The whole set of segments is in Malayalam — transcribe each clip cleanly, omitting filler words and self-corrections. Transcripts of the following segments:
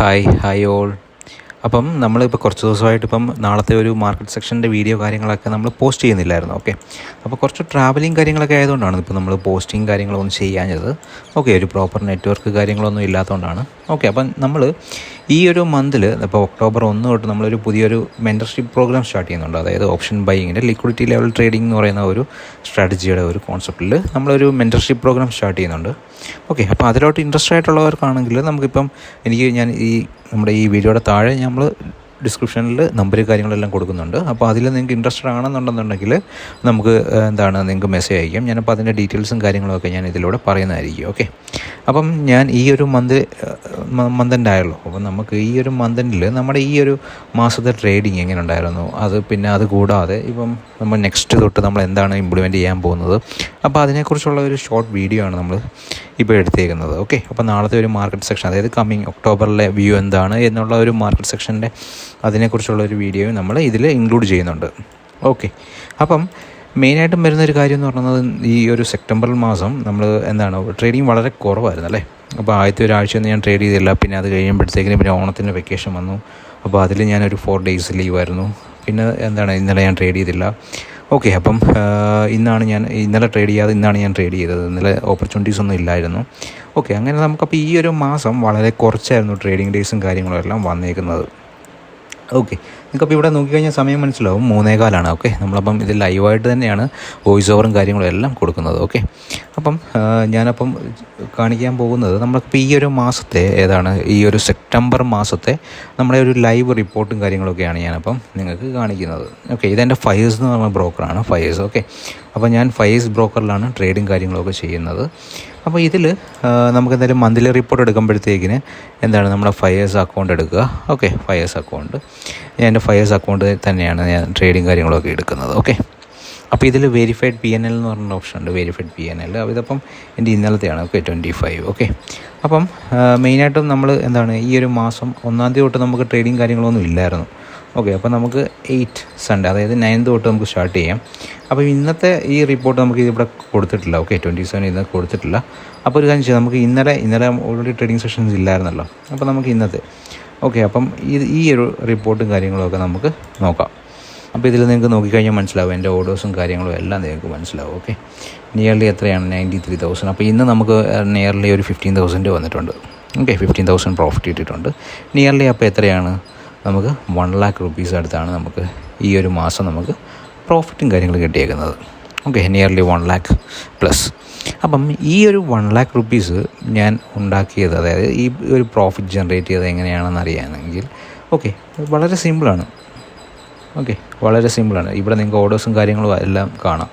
Hi all. അപ്പം നമ്മളിപ്പോൾ കുറച്ച് ദിവസമായിട്ട് നാളത്തെ ഒരു മാർക്കറ്റ് സെക്ഷൻ്റെ വീഡിയോ കാര്യങ്ങളൊക്കെ നമ്മൾ പോസ്റ്റ് ചെയ്യുന്നില്ലായിരുന്നു. അപ്പോൾ കുറച്ച് ട്രാവലിങ് കാര്യങ്ങളൊക്കെ ആയതുകൊണ്ടാണ് ഇപ്പോൾ നമ്മൾ പോസ്റ്റിംഗ് കാര്യങ്ങളൊന്നും ചെയ്യാഞ്ഞത്. ഒരു പ്രോപ്പർ നെറ്റ്വർക്ക് കാര്യങ്ങളൊന്നും ഇല്ലാത്തതുകൊണ്ടാണ്. അപ്പം നമ്മൾ ഈ ഒരു മന്തിൽ ഇപ്പോൾ ഒക്ടോബർ 1 തൊട്ട് നമ്മളൊരു പുതിയൊരു മെൻറ്റർഷിപ്പ് പ്രോഗ്രാം സ്റ്റാർട്ട് ചെയ്യുന്നുണ്ട്. അതായത് ഓപ്ഷൻ ബൈയിങ്ങിൻ്റെ ലിക്വിഡിറ്റി ലെവൽ ട്രേഡിംഗ് എന്ന് പറയുന്ന ഒരു സ്ട്രാറ്റജിയുടെ ഒരു കോൺസെപ്റ്റിൽ നമ്മളൊരു മെൻറ്റർഷിപ്പ് പ്രോഗ്രാം സ്റ്റാർട്ട് ചെയ്യുന്നുണ്ട്. അപ്പോൾ അതിലോട്ട് ഇൻട്രസ്റ്റ് ആയിട്ടുള്ളവർക്കാണെങ്കിൽ നമുക്കിപ്പം ഞാൻ നമ്മുടെ ഈ വീഡിയോയുടെ താഴെ നമ്മൾ ഡിസ്ക്രിപ്ഷനിൽ നമ്പർ കാര്യങ്ങളെല്ലാം കൊടുക്കുന്നുണ്ട്. അപ്പോൾ അതിൽ നിങ്ങൾക്ക് ഇൻട്രസ്റ്റഡ് ആണെന്നുണ്ടെന്നുണ്ടെങ്കിൽ നമുക്ക് നിങ്ങൾക്ക് മെസ്സേജ് അയക്കാം. ഞാനപ്പോൾ അതിൻ്റെ ഡീറ്റെയിൽസും കാര്യങ്ങളൊക്കെ ഞാൻ ഇതിലൂടെ പറയുന്നതായിരിക്കും. അപ്പം ഞാൻ ഈ ഒരു മന്തിൻ്റെ ആയല്ലോ. അപ്പം നമുക്ക് ഈ ഒരു മന്തിൽ നമ്മുടെ ഈ ഒരു മാസത്തെ ട്രേഡിങ് എങ്ങനെ ഉണ്ടായിരുന്നു, അത് കൂടാതെ നമ്മൾ നെക്സ്റ്റ് തൊട്ട് നമ്മൾ എന്താണ് ഇംപ്ലിമെൻറ്റ് ചെയ്യാൻ പോകുന്നത്, അപ്പോൾ അതിനെക്കുറിച്ചുള്ള ഒരു ഷോർട്ട് വീഡിയോ ആണ് നമ്മൾ ഇപ്പോൾ എടുത്തേക്കുന്നത്. അപ്പോൾ നാളത്തെ ഒരു മാർക്കറ്റ് സെക്ഷൻ, അതായത് കമ്മിങ് ഒക്ടോബറിലെ വ്യൂ എന്താണ് എന്നുള്ള ഒരു മാർക്കറ്റ് സെക്ഷൻ്റെ അതിനെക്കുറിച്ചുള്ള ഒരു വീഡിയോ നമ്മൾ ഇതിൽ ഇൻക്ലൂഡ് ചെയ്യുന്നുണ്ട്. അപ്പം മെയിനായിട്ടും വരുന്നൊരു കാര്യം എന്ന് പറയുന്നത്, ഈ ഒരു സെപ്റ്റംബർ മാസം നമ്മൾ ട്രേഡിങ് വളരെ കുറവായിരുന്നു അല്ലേ. അപ്പോൾ ആദ്യത്തെ ഒരാഴ്ചയൊന്നും ഞാൻ ട്രേഡ് ചെയ്തില്ല. പിന്നെ അത് കഴിയുമ്പോഴത്തേക്കിനും പിന്നെ ഓണത്തിൻ്റെ വെക്കേഷൻ വന്നു. അപ്പോൾ അതിൽ ഞാനൊരു 4 days ലീവായിരുന്നു. പിന്നെ ഇന്നലെ ഞാൻ ട്രേഡ് ചെയ്തില്ല. അപ്പം ഇന്നലെ ട്രേഡ് ചെയ്യാതെ ഇന്നാണ് ഞാൻ ട്രേഡ് ചെയ്തത്. ഇന്നലെ ഓപ്പർച്യൂണിറ്റീസ് ഒന്നും ഇല്ലായിരുന്നു. അങ്ങനെ നമുക്കപ്പോൾ ഈ ഒരു മാസം വളരെ കുറച്ചായിരുന്നു ട്രേഡിംഗ് ഡേയ്സും കാര്യങ്ങളും എല്ലാം വന്നേക്കുന്നത്. നിങ്ങൾക്കപ്പോൾ ഇവിടെ നോക്കിക്കഴിഞ്ഞാൽ സമയം മനസ്സിലാവും, 3:15. നമ്മളപ്പം ഇത് ലൈവായിട്ട് തന്നെയാണ് വോയിസ് ഓവറും കാര്യങ്ങളും എല്ലാം കൊടുക്കുന്നത്. അപ്പം ഞാനപ്പം കാണിക്കാൻ പോകുന്നത് നമ്മളിപ്പോൾ ഈ ഒരു മാസത്തെ ഈ ഒരു സെപ്റ്റംബർ മാസത്തെ നമ്മുടെ ഒരു ലൈവ് റിപ്പോർട്ടും കാര്യങ്ങളൊക്കെയാണ് ഞാനപ്പം നിങ്ങൾക്ക് കാണിക്കുന്നത്. ഇതെൻ്റെ ഫയേഴ്സ് എന്ന് പറഞ്ഞ ബ്രോക്കറാണ്, ഫയേഴ്സ്. അപ്പോൾ ഞാൻ ഫയേഴ്സ് ബ്രോക്കറിലാണ് ട്രേഡും കാര്യങ്ങളൊക്കെ ചെയ്യുന്നത്. അപ്പോൾ ഇതിൽ നമുക്ക് എന്തായാലും മന്ത്ലി റിപ്പോർട്ട് എടുക്കുമ്പോഴത്തേക്കിന് നമ്മുടെ ഫയേഴ്സ് അക്കൗണ്ട് എടുക്കുക. ഫയേഴ്സ് അക്കൗണ്ട്, ഞാൻ എൻ്റെ ഫയേഴ്സ് അക്കൗണ്ട് തന്നെയാണ് ഞാൻ ട്രേഡിങ് കാര്യങ്ങളൊക്കെ എടുക്കുന്നത്. അപ്പോൾ ഇതിൽ വെരിഫൈഡ് PNL എന്ന് പറഞ്ഞ ഓപ്ഷൻ ഉണ്ട്, വെരിഫൈഡ് PNL. ഇതിപ്പം എൻ്റെ ഇന്നലത്തെയാണ്. 25. അപ്പം മെയിനായിട്ടും നമ്മൾ ഈ ഒരു മാസം 1-ാം തീയതി തൊട്ട് നമുക്ക് ട്രേഡിങ് കാര്യങ്ങളൊന്നും ഇല്ലായിരുന്നു. അപ്പോൾ നമുക്ക് 8 സൺഡേ, അതായത് 9th തൊട്ട് നമുക്ക് സ്റ്റാർട്ട് ചെയ്യാം. അപ്പോൾ ഇന്നത്തെ ഈ റിപ്പോർട്ട് നമുക്ക് ഇതിവിടെ കൊടുത്തിട്ടില്ല. 27 ഇന്ന് കൊടുത്തിട്ടില്ല. അപ്പോൾ ഒരു കാര്യം ചെയ്യാം, നമുക്ക് ഇന്നലെ ഓൾറെഡി ട്രേഡിംഗ് സെഷൻസ് ഇല്ലായിരുന്നല്ലോ. അപ്പോൾ നമുക്ക് ഇന്നത്തെ അപ്പം ഈ ഒരു റിപ്പോർട്ടും കാര്യങ്ങളൊക്കെ നമുക്ക് നോക്കാം. അപ്പോൾ ഇതിൽ നിങ്ങൾക്ക് നോക്കിക്കഴിഞ്ഞാൽ മനസ്സിലാവും, എൻ്റെ ഓർഡേഴ്സും കാര്യങ്ങളും എല്ലാം നിങ്ങൾക്ക് മനസ്സിലാവും. നിയർലി എത്രയാണ്? 93,000. അപ്പോൾ ഇന്ന് നമുക്ക് നിയർലി ഒരു 15,000 വന്നിട്ടുണ്ട്. 15,000 പ്രോഫിറ്റ് ഇട്ടിട്ടുണ്ട്. നിയർലി അപ്പോൾ എത്രയാണ്? നമുക്ക് 1 lakh rupees അടുത്താണ് നമുക്ക് ഈ ഒരു മാസം നമുക്ക് പ്രോഫിറ്റും കാര്യങ്ങളും കിട്ടിയേക്കുന്നത്. Nearly 1 lakh plus. അപ്പം ഈ ഒരു 1 lakh rupees ഞാൻ ഉണ്ടാക്കിയത്, അതായത് ഈ ഒരു പ്രോഫിറ്റ് ജനറേറ്റ് ചെയ്തത് എങ്ങനെയാണെന്ന് അറിയാമെങ്കിൽ വളരെ സിമ്പിളാണ്. വളരെ സിമ്പിളാണ്. ഇവിടെ നിങ്ങൾക്ക് ഓർഡേഴ്സും കാര്യങ്ങളും എല്ലാം കാണാം.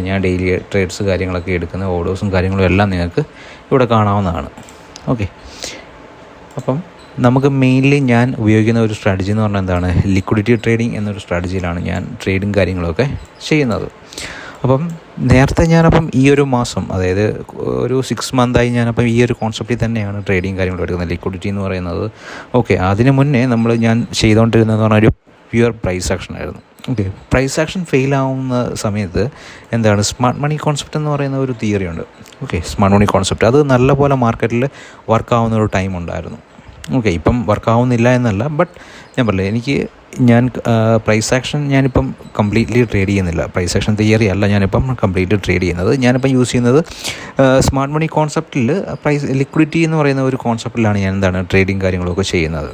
ഞാൻ ഡെയിലി ട്രേഡ്സ് കാര്യങ്ങളൊക്കെ എടുക്കുന്ന ഓർഡേഴ്സും കാര്യങ്ങളും എല്ലാം നിങ്ങൾക്ക് ഇവിടെ കാണാവുന്നതാണ്. അപ്പം നമുക്ക് മെയിൻലി ഞാൻ ഉപയോഗിക്കുന്ന ഒരു സ്ട്രാറ്റജി എന്ന് പറഞ്ഞാൽ ലിക്വിഡിറ്റി ട്രേഡിംഗ് എന്നൊരു സ്ട്രാറ്റജിയിലാണ് ഞാൻ ട്രേഡും കാര്യങ്ങളൊക്കെ ചെയ്യുന്നത്. അപ്പം നേരത്തെ ഞാനപ്പം ഈ ഒരു മാസം, അതായത് ഒരു 6 month ഞാനപ്പം ഈ ഒരു കോൺസെപ്റ്റിൽ തന്നെയാണ് ട്രേഡിങ് കാര്യങ്ങളും എടുക്കുന്നത്, ലിക്വിഡിറ്റി എന്ന് പറയുന്നത്. അതിന് മുന്നേ ഞാൻ ചെയ്തുകൊണ്ടിരുന്നതെന്ന് പറഞ്ഞാൽ ഒരു പ്യുവർ പ്രൈസ് ആക്ഷൻ ആയിരുന്നു. പ്രൈസ് ആക്ഷൻ ഫെയിലാവുന്ന സമയത്ത് സ്മാർട്ട് മണി കോൺസെപ്റ്റ് എന്ന് പറയുന്ന ഒരു തിയറി ഉണ്ട്. സ്മാർട്ട് മണി കോൺസെപ്റ്റ് അത് നല്ലപോലെ മാർക്കറ്റിൽ വർക്കാവുന്ന ഒരു ടൈം ഉണ്ടായിരുന്നു. ഇപ്പം വർക്കാവുന്നില്ല എന്നല്ല, ബട്ട് ഞാൻ പറഞ്ഞില്ലേ, ഞാൻ പ്രൈസ് ആക്ഷൻ ഞാനിപ്പം കംപ്ലീറ്റ്ലി ട്രേഡ് ചെയ്യുന്നില്ല. പ്രൈസ് ആക്ഷൻ തിയറി അല്ല ഞാനിപ്പം കംപ്ലീറ്റ്ലി ട്രേഡ് ചെയ്യുന്നത്. ഞാനിപ്പം യൂസ് ചെയ്യുന്നത് സ്മാർട്ട് മണി കോൺസെപ്റ്റിൽ ലിക്വിഡിറ്റി എന്ന് പറയുന്ന ഒരു കോൺസെപ്റ്റിലാണ് ഞാൻ ട്രേഡിങ് കാര്യങ്ങളൊക്കെ ചെയ്യുന്നത്.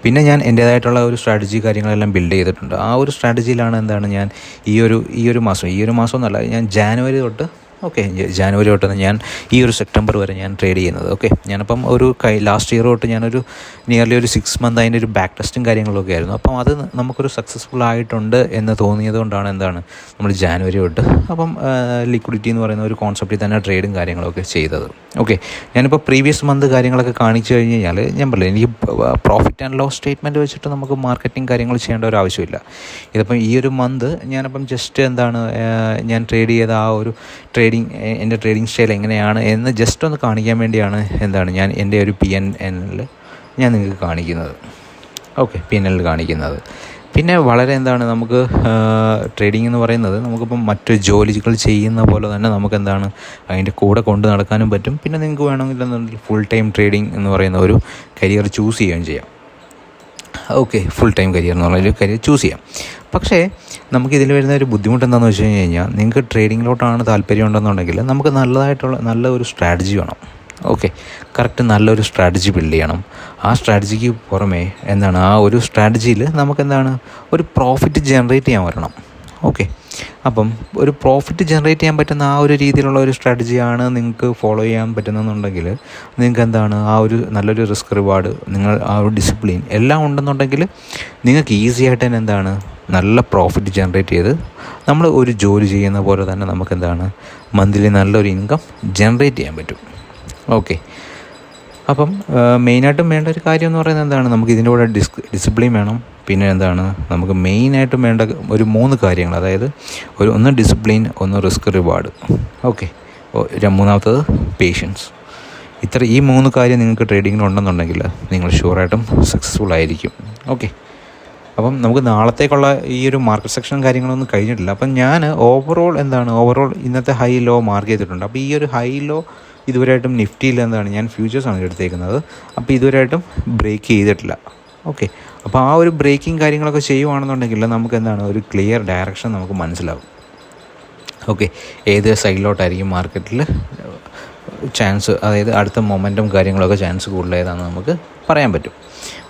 പിന്നെ ഞാൻ എൻ്റേതായിട്ടുള്ള ഒരു സ്ട്രാറ്റജി കാര്യങ്ങളെല്ലാം ബിൽഡ് ചെയ്തിട്ടുണ്ട്. ആ ഒരു സ്ട്രാറ്റജിയിലാണ് ഞാൻ ഈ ഒരു മാസം എന്നല്ല, ഞാൻ ജാനുവരി തൊട്ട് ഞാൻ ഈ ഒരു സെപ്റ്റംബർ വരെ ഞാൻ ട്രേഡ് ചെയ്യുന്നത്. ഞാനപ്പം ലാസ്റ്റ് ഇയർ തൊട്ട് ഞാനൊരു നിയർലി ഒരു 6 month അതിൻ്റെ ഒരു ബാക്ക് ടെസ്റ്റും കാര്യങ്ങളൊക്കെ ആയിരുന്നു. അപ്പം അത് നമുക്കൊരു സക്സസ്ഫുൾ ആയിട്ടുണ്ട് എന്ന് തോന്നിയത് കൊണ്ടാണ് നമ്മൾ ജാനുവരി തൊട്ട് അപ്പം ലിക്വിഡിറ്റി എന്ന് പറയുന്ന ഒരു കോൺസെപ്റ്റിൽ തന്നെ ട്രേഡും കാര്യങ്ങളൊക്കെ ചെയ്തത്. ഞാനിപ്പോൾ പ്രീവിയസ് മന്ത് കാര്യങ്ങളൊക്കെ കാണിച്ചു കഴിഞ്ഞ് കഴിഞ്ഞാൽ ഞാൻ പറഞ്ഞില്ല, എനിക്ക് പ്രോഫിറ്റ് ആൻഡ് ലോസ് സ്റ്റേറ്റ്മെൻറ്റ് വെച്ചിട്ട് നമുക്ക് മാർക്കറ്റിംഗ് കാര്യങ്ങൾ ചെയ്യേണ്ട ഒരു ആവശ്യമില്ല. ഇതിപ്പം ഈ ഒരു മന്ത് ഞാനപ്പം ജസ്റ്റ് ഞാൻ ട്രേഡ് ചെയ്ത ആ ഒരു എൻ്റെ ട്രേഡിംഗ് സ്റ്റൈൽ എങ്ങനെയാണ് എന്ന് ജസ്റ്റ് ഒന്ന് കാണിക്കാൻ വേണ്ടിയാണ് ഞാൻ എൻ്റെ ഒരു PNL ഞാൻ നിങ്ങൾക്ക് കാണിക്കുന്നത്. PNL കാണിക്കുന്നത്. പിന്നെ വളരെ എന്താണ് നമുക്ക് ട്രേഡിംഗ് എന്ന് പറയുന്നത് നമുക്കിപ്പം മറ്റു ജോലികൾ ചെയ്യുന്ന പോലെ തന്നെ നമുക്കെന്താണ് അതിൻ്റെ കൂടെ കൊണ്ട് നടക്കാനും പറ്റും. പിന്നെ നിങ്ങൾക്ക് വേണമെങ്കിൽ ഫുൾ ടൈം ട്രേഡിംഗ് എന്ന് പറയുന്ന ഒരു കരിയർ ചൂസ് ചെയ്യുകയും ചെയ്യാം. ഓക്കെ, ഫുൾ ടൈം കരിയർ എന്ന് പറഞ്ഞൊരു കരിയർ ചൂസ് ചെയ്യാം. പക്ഷേ നമുക്കിതിൽ വരുന്ന ഒരു ബുദ്ധിമുട്ട് എന്താണെന്ന് വെച്ച് കഴിഞ്ഞാൽ, നിങ്ങൾക്ക് ട്രേഡിങ്ങിലോട്ടാണ് താല്പര്യം ഉണ്ടെന്നുണ്ടെങ്കിൽ നമുക്ക് നല്ല ഒരു സ്ട്രാറ്റജി വേണം. ഓക്കെ, കറക്റ്റ് നല്ലൊരു സ്ട്രാറ്റജി ബിൽഡ് ചെയ്യണം. ആ സ്ട്രാറ്റജിക്ക് പുറമേ എന്താണ് ആ ഒരു സ്ട്രാറ്റജിയിൽ നമുക്കെന്താണ് ഒരു പ്രോഫിറ്റ് ജനറേറ്റ് ചെയ്യാൻ വരണം. ഓക്കെ, അപ്പം ഒരു പ്രോഫിറ്റ് ജനറേറ്റ് ചെയ്യാൻ പറ്റുന്ന ആ ഒരു രീതിയിലുള്ള ഒരു സ്ട്രാറ്റജിയാണ് നിങ്ങൾക്ക് ഫോളോ ചെയ്യാൻ പറ്റുന്നതെന്നുണ്ടെങ്കിൽ നിങ്ങൾക്ക് എന്താണ് ആ ഒരു നല്ലൊരു റിസ്ക് റിവാർഡ്, നിങ്ങൾ ആ ഒരു ഡിസിപ്ലിൻ എല്ലാം ഉണ്ടെന്നുണ്ടെങ്കിൽ നിങ്ങൾക്ക് ഈസി ആയിട്ട് തന്നെ എന്താണ് നല്ല പ്രോഫിറ്റ് ജനറേറ്റ് ചെയ്ത് നമ്മൾ ഒരു ജോലി ചെയ്യുന്ന പോലെ തന്നെ നമുക്കെന്താണ് മന്ത്ലി നല്ലൊരു ഇൻകം ജനറേറ്റ് ചെയ്യാൻ പറ്റും. ഓക്കെ, അപ്പം മെയിനായിട്ടും വേണ്ട ഒരു കാര്യം എന്ന് പറയുന്നത് എന്താണ്, നമുക്ക് ഇതിൻ്റെ കൂടെ ഡിസിപ്ലിൻ വേണം. പിന്നെ എന്താണ് നമുക്ക് മെയിനായിട്ടും വേണ്ട ഒരു 3 കാര്യങ്ങൾ, അതായത് ഒന്ന് ഡിസിപ്ലിൻ, ഒന്ന് റിസ്ക് റിവാർഡ്, ഓക്കെ, മൂന്നാമത്തത് പേഷ്യൻസ്. ഈ 3 കാര്യം നിങ്ങൾക്ക് ട്രേഡിങ്ങിനുണ്ടെന്നുണ്ടെങ്കിൽ നിങ്ങൾ ഷുവറായിട്ടും സക്സസ്ഫുൾ ആയിരിക്കും. ഓക്കെ, അപ്പം നമുക്ക് നാളത്തേക്കുള്ള ഈ ഒരു മാർക്കറ്റ് സെക്ഷൻ കാര്യങ്ങളൊന്നും കഴിഞ്ഞിട്ടില്ല. അപ്പം ഞാൻ ഓവറോൾ ഇന്നത്തെ ഹൈ ലോ മാർക്ക് ചെയ്തിട്ടുണ്ട്. അപ്പോൾ ഈ ഒരു ഹൈ ലോ ഇതുവരെയായിട്ടും നിഫ്റ്റിയിൽ എന്താണ് ഞാൻ ഫ്യൂച്ചേഴ്സാണ് എടുത്തേക്കുന്നത്. അപ്പോൾ ഇതുവരെയായിട്ടും ബ്രേക്ക് ചെയ്തിട്ടില്ല. ഓക്കെ, അപ്പോൾ ആ ഒരു ബ്രേക്കിംഗ് കാര്യങ്ങളൊക്കെ ചെയ്യുവാണെന്നുണ്ടെങ്കിൽ നമുക്ക് എന്താണ് ഒരു ക്ലിയർ ഡയറക്ഷൻ നമുക്ക് മനസ്സിലാവും. ഓക്കെ, ഏത് സൈഡിലോട്ടായിരിക്കും മാർക്കറ്റിൽ ചാൻസ്, അതായത് അടുത്ത മൊമെൻറ്റം കാര്യങ്ങളൊക്കെ ചാൻസ് കൂടുതലേതാണെന്ന് നമുക്ക് പറയാൻ പറ്റും.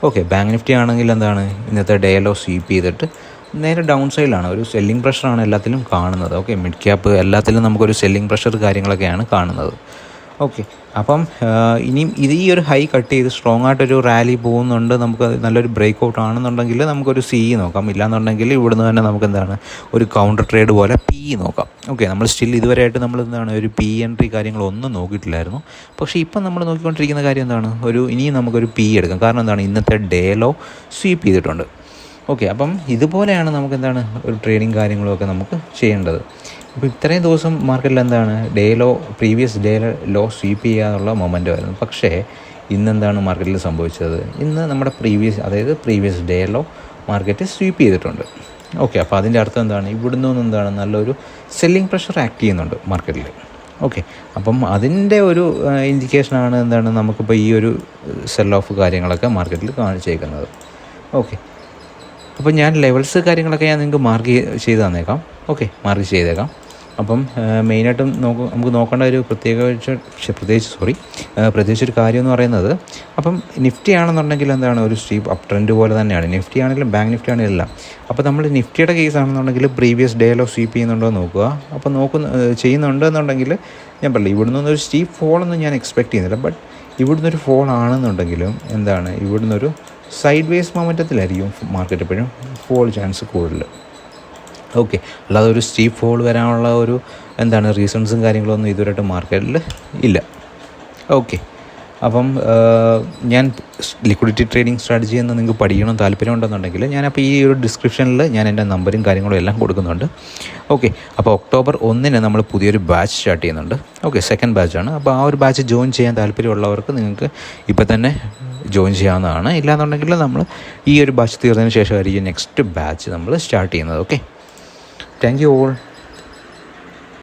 ഓക്കെ, ബാങ്ക് നിഫ്റ്റി ആണെങ്കിൽ എന്താണ് ഇന്നത്തെ ഡേ ലോ സ്വീപ്പ് ചെയ്തിട്ട് നേരെ ഡൗൺ സൈഡിലാണ്, ഒരു സെല്ലിംഗ് പ്രഷറാണ് എല്ലാത്തിലും കാണുന്നത്. ഓക്കെ, മിഡ് ക്യാപ്പ് എല്ലാത്തിലും നമുക്കൊരു സെല്ലിംഗ് പ്രഷർ കാര്യങ്ങളൊക്കെയാണ് കാണുന്നത്. ഓക്കെ, അപ്പം ഇനിയും ഈ ഒരു ഹൈ കട്ട് ചെയ്ത് സ്ട്രോങ് ആയിട്ടൊരു റാലി പോകുന്നുണ്ട്, നമുക്ക് നല്ലൊരു ബ്രേക്ക് ഔട്ട് ആണെന്നുണ്ടെങ്കിൽ നമുക്കൊരു സി നോക്കാം. ഇല്ലാന്നുണ്ടെങ്കിൽ ഇവിടുന്ന് തന്നെ നമുക്ക് എന്താണ് ഒരു കൗണ്ടർ ട്രേഡ് പോലെ പി നോക്കാം. ഓക്കെ, നമ്മൾ സ്റ്റിൽ ഇതുവരെയായിട്ട് നമ്മൾ എന്താണ് ഒരു പി എൻട്രി കാര്യങ്ങളൊന്നും നോക്കിയിട്ടില്ലായിരുന്നു. പക്ഷേ ഇപ്പം നമ്മൾ നോക്കിക്കൊണ്ടിരിക്കുന്ന കാര്യം എന്താണ്, ഇനിയും നമുക്കൊരു പി എടുക്കാം. കാരണം എന്താണ് ഇന്നത്തെ ഡേ ലോ സ്വീപ്പ് ചെയ്തിട്ടുണ്ട്. ഓക്കെ, അപ്പം ഇതുപോലെയാണ് നമുക്ക് എന്താണ് ഒരു ട്രേഡിങ് കാര്യങ്ങളൊക്കെ നമുക്ക് ചെയ്യേണ്ടത്. അപ്പോൾ ഇത്രയും ദിവസം മാർക്കറ്റിൽ എന്താണ് പ്രീവിയസ് ഡേ ലോ സ്വീപ്പ് ചെയ്യാനുള്ള മൊമെൻ്റ് ആയിരുന്നു. പക്ഷേ ഇന്നെന്താണ് മാർക്കറ്റിൽ സംഭവിച്ചത്, ഇന്ന് നമ്മുടെ previous day low market sweep ചെയ്തിട്ടുണ്ട്. ഓക്കെ, അപ്പോൾ അതിൻ്റെ അർത്ഥം എന്താണ്, ഇവിടുന്ന് എന്താണ് നല്ലൊരു സെല്ലിംഗ് പ്രഷർ ആക്ട് ചെയ്യുന്നുണ്ട് മാർക്കറ്റിൽ. ഓക്കെ, അപ്പം അതിൻ്റെ ഒരു ഇൻഡിക്കേഷനാണ് എന്താണ് നമുക്കിപ്പോൾ ഈ ഒരു സെൽ ഓഫ് കാര്യങ്ങളൊക്കെ മാർക്കറ്റിൽ കാണിച്ചേക്കുന്നത്. ഓക്കെ, അപ്പോൾ ഞാൻ ലെവൽസ് കാര്യങ്ങളൊക്കെ ഞാൻ നിങ്ങൾക്ക് മാർക്ക് ചെയ്ത് തന്നേക്കാം. ഓക്കെ, മാർക്ക് ചെയ്തേക്കാം. അപ്പം മെയിനായിട്ടും നമുക്ക് നോക്കേണ്ട ഒരു പ്രത്യേകിച്ച് ഒരു കാര്യം എന്ന് പറയുന്നത്, അപ്പം നിഫ്റ്റി ആണെന്നുണ്ടെങ്കിൽ എന്താണ് ഒരു സ്റ്റീപ്പ് അപ്പ് ട്രെൻഡ് പോലെ തന്നെയാണ്. നിഫ്റ്റി ആണെങ്കിലും ബാങ്ക് നിഫ്റ്റി ആണെങ്കിലും എല്ലാം. അപ്പോൾ നമ്മൾ നിഫ്റ്റിയുടെ കേസ് ആണെന്നുണ്ടെങ്കിൽ പ്രീവിയസ് ഡേ ലോ സ്വീപ്പ് ചെയ്യുന്നുണ്ടോ നോക്കുക. അപ്പോൾ ചെയ്യുന്നുണ്ടെന്നുണ്ടെങ്കിൽ ഞാൻ പറയില്ല, ഇവിടുന്ന് ഒരു സ്റ്റീപ്പ് ഫോളൊന്നും ഞാൻ എക്സ്പെക്റ്റ് ചെയ്യുന്നില്ല. ബട്ട് ഇവിടുന്നൊരു ഫോൾ ആണെന്നുണ്ടെങ്കിലും എന്താണ് ഇവിടുന്നൊരു സൈഡ് വേസ് മൊമെൻറ്റത്തിലായിരിക്കും മാർക്കറ്റ് എപ്പോഴും ഫോൾ ചാൻസ് കൂടുതൽ. ഓക്കെ, അല്ലാതെ ഒരു സ്റ്റീപ്പ് ഫോൾ വരാനുള്ള ഒരു റീസൺസും കാര്യങ്ങളൊന്നും ഇതുവരെയായിട്ട് മാർക്കറ്റിൽ ഇല്ല. ഓക്കെ, അപ്പം ഞാൻ ലിക്വിഡിറ്റി ട്രേഡിംഗ് സ്ട്രാറ്റജി എന്ന് നിങ്ങൾക്ക് പഠിക്കണം താല്പര്യം ഉണ്ടെന്നുണ്ടെങ്കിൽ ഞാനപ്പോൾ ഈ ഒരു ഡിസ്ക്രിപ്ഷനിൽ ഞാൻ എൻ്റെ നമ്പറും കാര്യങ്ങളും എല്ലാം കൊടുക്കുന്നുണ്ട്. ഓക്കെ, അപ്പോൾ ഒക്ടോബർ 1 നമ്മൾ പുതിയൊരു ബാച്ച് സ്റ്റാർട്ട് ചെയ്യുന്നുണ്ട്. ഓക്കെ, സെക്കൻഡ് ബാച്ചാണ്. അപ്പോൾ ആ ഒരു ബാച്ച് ജോയിൻ ചെയ്യാൻ താല്പര്യമുള്ളവർക്ക് നിങ്ങൾക്ക് ഇപ്പോൾ തന്നെ ജോയിൻ ചെയ്യാവുന്നതാണ്. ഇല്ലാന്നുണ്ടെങ്കിൽ നമ്മൾ ഈ ഒരു ബാച്ച് തീർന്നതിന് ശേഷമായിരിക്കും നെക്സ്റ്റ് ബാച്ച് നമ്മൾ സ്റ്റാർട്ട് ചെയ്യുന്നത്. Okay, thank you all.